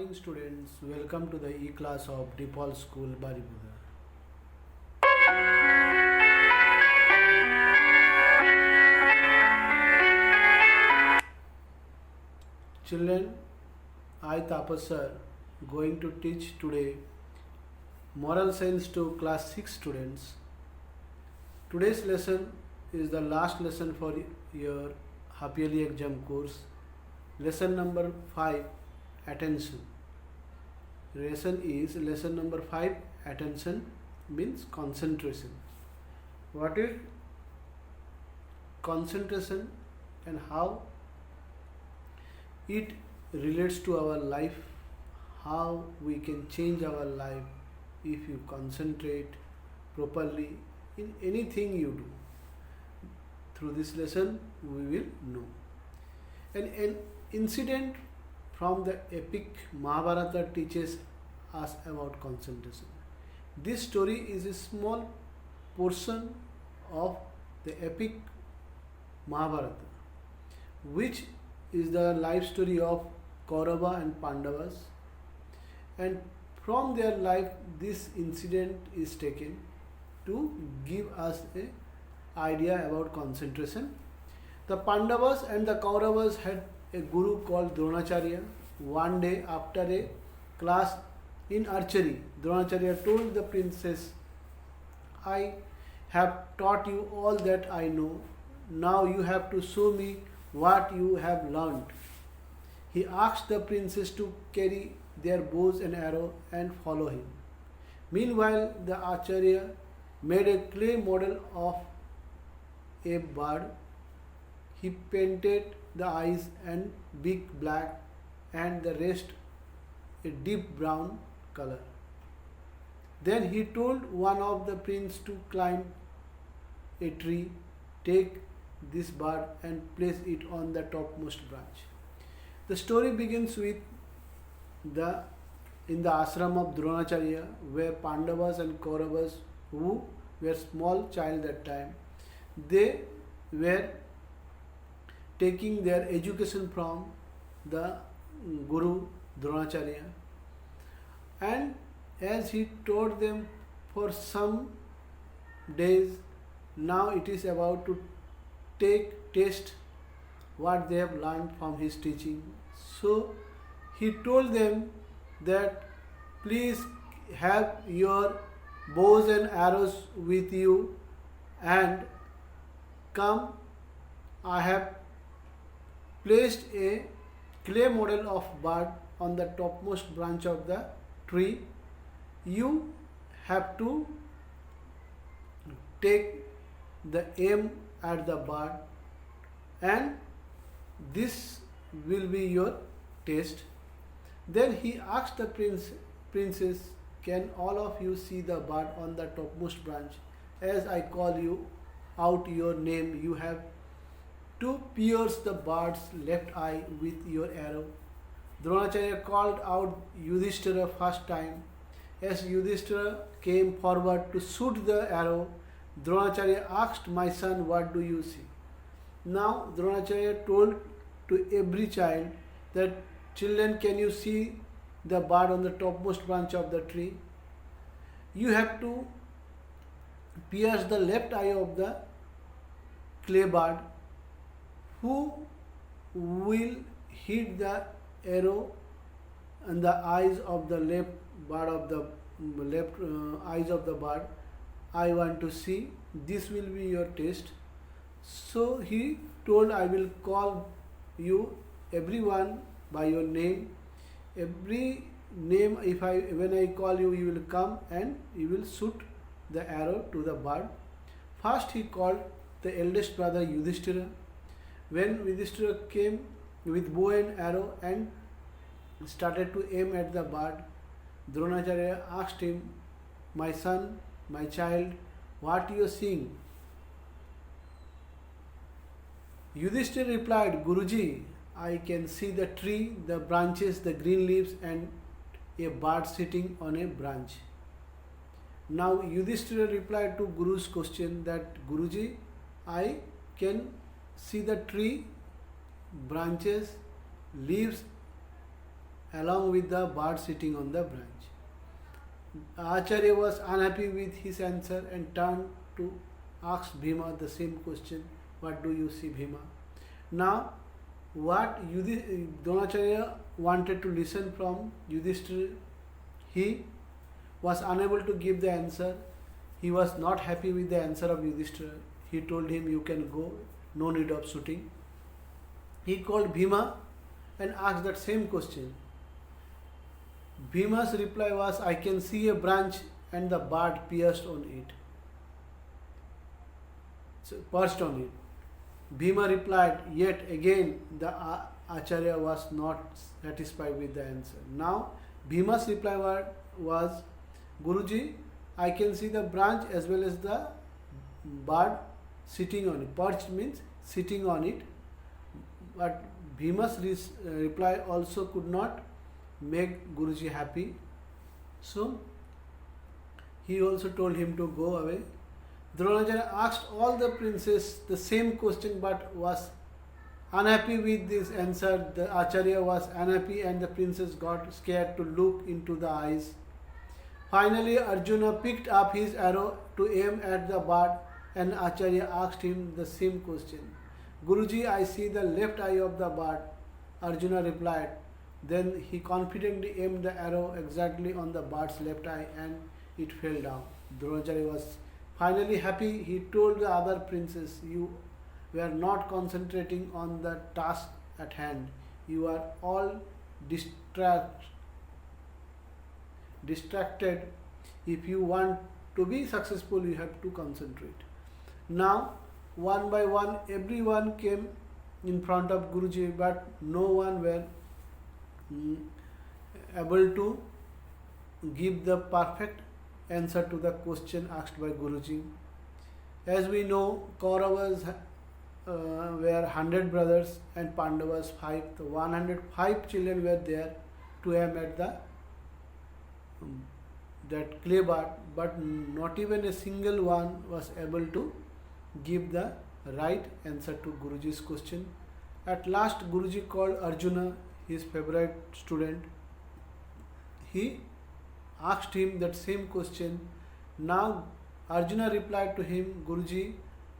morning, students. Welcome to the e-class of DePaul School, Baripuda. Children, I Tapas sir going to teach today moral science to class 6 students. Today's lesson is the last lesson for your half yearly exam course. Lesson number 5, attention. Lesson number 5, attention means concentration. What is concentration and how it relates to our life, how we can change our life if you concentrate properly in anything you do. Through this lesson we will know. An incident from the epic Mahabharata teaches us about concentration. This story is a small portion of the epic Mahabharata, which is the life story of Kaurava and Pandavas, and from their life this incident is taken to give us an idea about concentration. The Pandavas and the Kauravas had a guru called Dronacharya. One day after a class in archery, Dronacharya told the princess, I have taught you all that I know. Now you have to show me what you have learned. He asked the princess to carry their bows and arrow and follow him. Meanwhile, the Acharya made a clay model of a bird. He painted the eyes and beak black and the rest a deep brown color. Then he told one of the prince to climb a tree, take this bird and place it on the topmost branch. The story begins with in the ashram of Dronacharya, where Pandavas and Kauravas, who were small child that time, they were taking their education from the Guru Dronacharya, and as he taught them for some days, now it is about to test what they have learned from his teaching. So he told them that please have your bows and arrows with you and come. I have placed a clay model of bird on the topmost branch of the tree. You have to take the aim at the bird, and this will be your test. Then he asked the princess, can all of you see the bird on the topmost branch? As I call you out your name, you have to pierce the bird's left eye with your arrow. Dronacharya called out Yudhishthira first time. As Yudhishthira came forward to shoot the arrow, Dronacharya asked, my son, what do you see? Now Dronacharya told to every child that, children, can you see the bird on the topmost branch of the tree? You have to pierce the left eye of the clay bird. Who will hit the arrow in the eyes of the left eyes of the bird? I want to see. This will be your test. So he told, I will call you everyone by your name. Every name, when I call you, you will come and you will shoot the arrow to the bird. First he called the eldest brother Yudhishthira. When Yudhishthira came with bow and arrow and started to aim at the bird, Dronacharya asked him, my son, my child, what you are seeing? Yudhishthira replied, Guruji, I can see the tree, the branches, the green leaves and a bird sitting on a branch. Now Yudhishthira replied to Guru's question that, Guruji, I can see the tree, branches, leaves along with the bird sitting on the branch. Acharya was unhappy with his answer and turned to ask Bhima the same question. What do you see, Bhima? Now, what Dronacharya wanted to listen from Yudhishthira, he was unable to give the answer. He was not happy with the answer of Yudhishthira. He told him, you can go, no need of shooting. He called Bhima and asked that same question. Bhima's reply was, I can see a branch and the bird perched on it. Bhima replied, yet again the Acharya was not satisfied with the answer. Now Bhima's reply was, Guruji, I can see the branch as well as the bird sitting on it. Perched means sitting on it. But Bhima's reply also could not make Guruji happy. So he also told him to go away. Dronacharya asked all the princes the same question but was unhappy with this answer. The Acharya was unhappy and the princes got scared to look into the eyes. Finally, Arjuna picked up his arrow to aim at the bird and Acharya asked him the same question. Guruji, I see the left eye of the bird. Arjuna replied. Then he confidently aimed the arrow exactly on the bird's left eye and it fell down. Dronacharya was finally happy. He told the other princes, you were not concentrating on the task at hand. You are all distracted. If you want to be successful, you have to concentrate. Now, one by one, everyone came in front of Guruji, but no one were able to give the perfect answer to the question asked by Guruji. As we know, Kauravas were 100 brothers and Pandavas 5. The 105 children were there to aim at that clay bird, but not even a single one was able to give the right answer to Guruji's question. At last, Guruji called Arjuna, his favorite student. He asked him that same question. Now Arjuna replied to him, Guruji,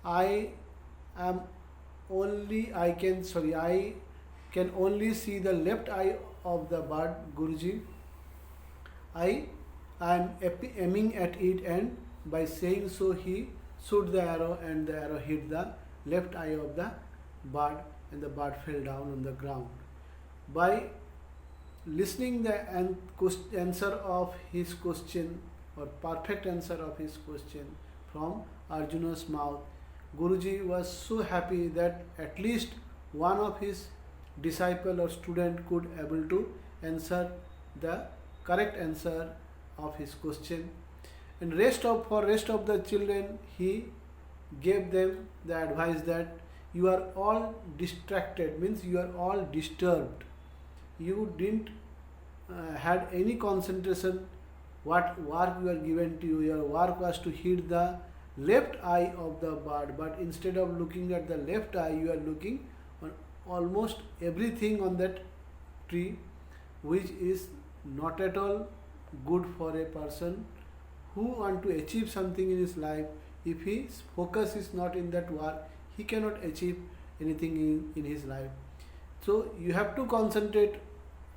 I can only see the left eye of the bird, Guruji. I am aiming at it, and by saying so he shot the arrow and the arrow hit the left eye of the bird and the bird fell down on the ground. By listening the answer of his question or perfect answer of his question from Arjuna's mouth, Guruji was so happy that at least one of his disciple or student could able to answer the correct answer of his question. And for rest of the children, he gave them the advice that you are all distracted, means you are all disturbed. You didn't had any concentration what work you are given to you. Your work was to hit the left eye of the bird, but instead of looking at the left eye, you are looking on almost everything on that tree, which is not at all good for a person who want to achieve something in his life. If his focus is not in that work, he cannot achieve anything in his life. So you have to concentrate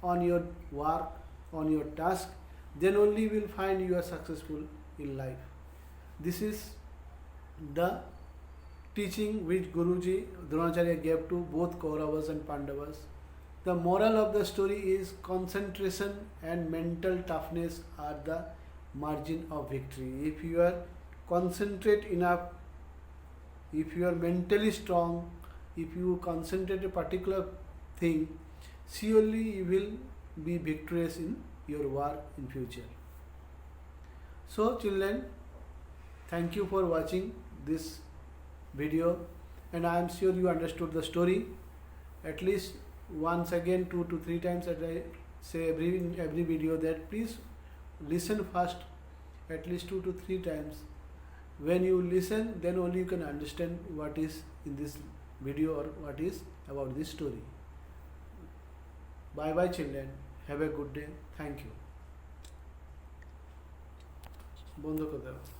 on your work, on your task, then only you will find you are successful in life. This is the teaching which Guruji Dronacharya gave to both Kauravas and Pandavas. The moral of the story is concentration and mental toughness are the margin of victory. If you are concentrate enough, if you are mentally strong, if you concentrate a particular thing, surely you will be victorious in your work in future. So children, thank you for watching this video, and I am sure you understood the story. At least once again 2 to 3 times that I say in every video that please listen first at least 2 to 3 times. When you listen, then only you can understand what is in this video or what is about this story. Bye bye children. Have a good day, thank you. বন্ধ করে দাও।